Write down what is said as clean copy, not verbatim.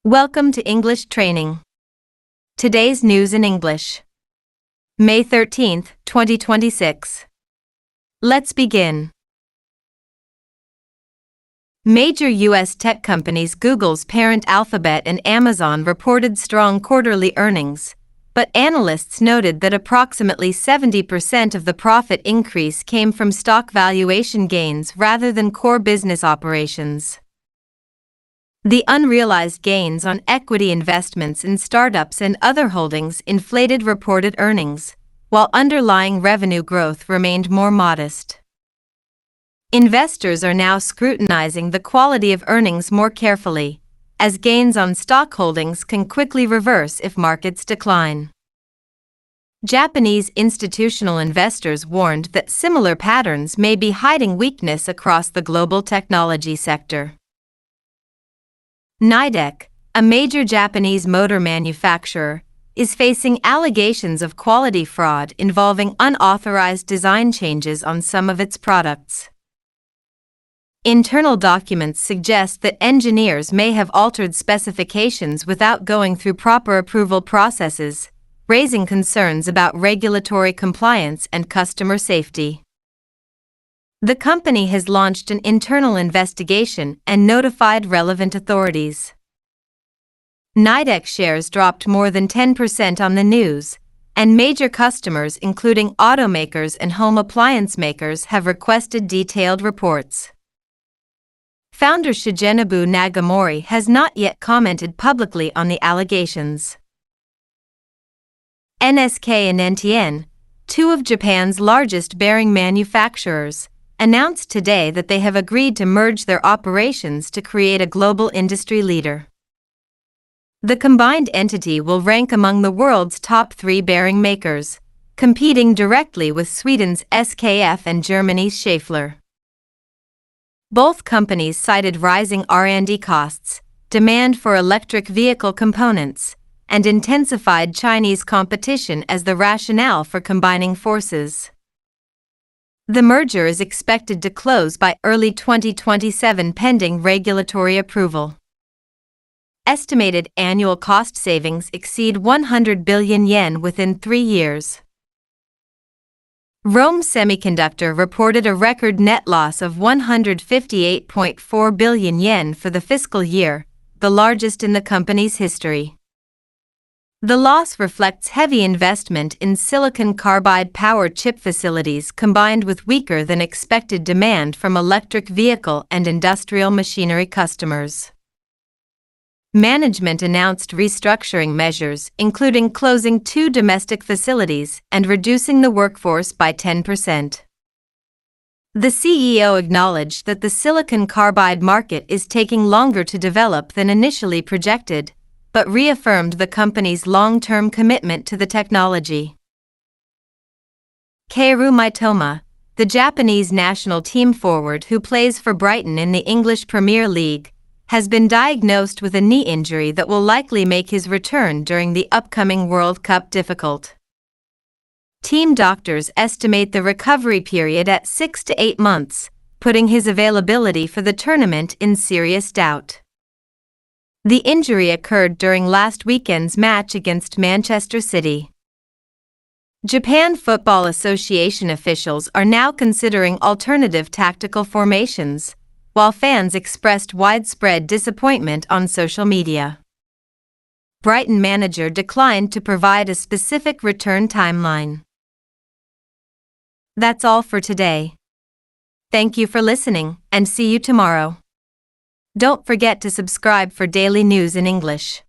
Welcome to English Training. Today's news in English. May 13th, 2026. Let's begin. Major U.S. tech companies Google's parent Alphabet and Amazon reported strong quarterly earnings, but analysts noted that approximately 70% of the profit increase came from stock valuation gains rather than core business operations. The unrealized gains on equity investments in startups and other holdings inflated reported earnings, while underlying revenue growth remained more modest. Investors are now scrutinizing the quality of earnings more carefully, as gains on stock holdings can quickly reverse if markets decline. Japanese institutional investors warned that similar patterns may be hiding weakness across the global technology sector. Nideck, a major Japanese motor manufacturer, is facing allegations of quality fraud involving unauthorized design changes on some of its products. Internal documents suggest that engineers may have altered specifications without going through proper approval processes, raising concerns about regulatory compliance and customer safety. The company has launched an internal investigation and notified relevant authorities. Nideck shares dropped more than 10% on the news, and major customers including automakers and home appliance makers have requested detailed reports. Founder Shigenabu Nagamori has not yet commented publicly on the allegations. NSK and NTN, two of Japan's largest bearing manufacturers, announced today that they have agreed to merge their operations to create a global industry leader. The combined entity will rank among the world's top 3 bearing makers, competing directly with Sweden's SKF and Germany's Schaeffler. Both companies cited rising R&D costs, demand for electric vehicle components, and intensified Chinese competition as the rationale for combining forces. The merger is expected to close by early 2027 pending regulatory approval. Estimated annual cost savings exceed 100 billion yen within 3 years. Rohm Semiconductor reported a record net loss of 158.4 billion yen for the fiscal year, the largest in the company's history. The loss reflects heavy investment in silicon carbide power chip facilities combined with weaker than expected demand from electric vehicle and industrial machinery customers. Management announced restructuring measures, including closing 2 domestic facilities and reducing the workforce by 10%. The CEO acknowledged that the silicon carbide market is taking longer to develop than initially projected, but reaffirmed the company's long-term commitment to the technology. Keiru Mitoma, the Japanese national team forward who plays for Brighton in the English Premier League, has been diagnosed with a knee injury that will likely make his return during the upcoming World Cup difficult. Team doctors estimate the recovery period at 6 to 8 months, putting his availability for the tournament in serious doubt. The injury occurred during last weekend's match against Manchester City. Japan Football Association officials are now considering alternative tactical formations, while fans expressed widespread disappointment on social media. Brighton manager declined to provide a specific return timeline. That's all for today. Thank you for listening, and see you tomorrow. Don't forget to subscribe for daily news in English.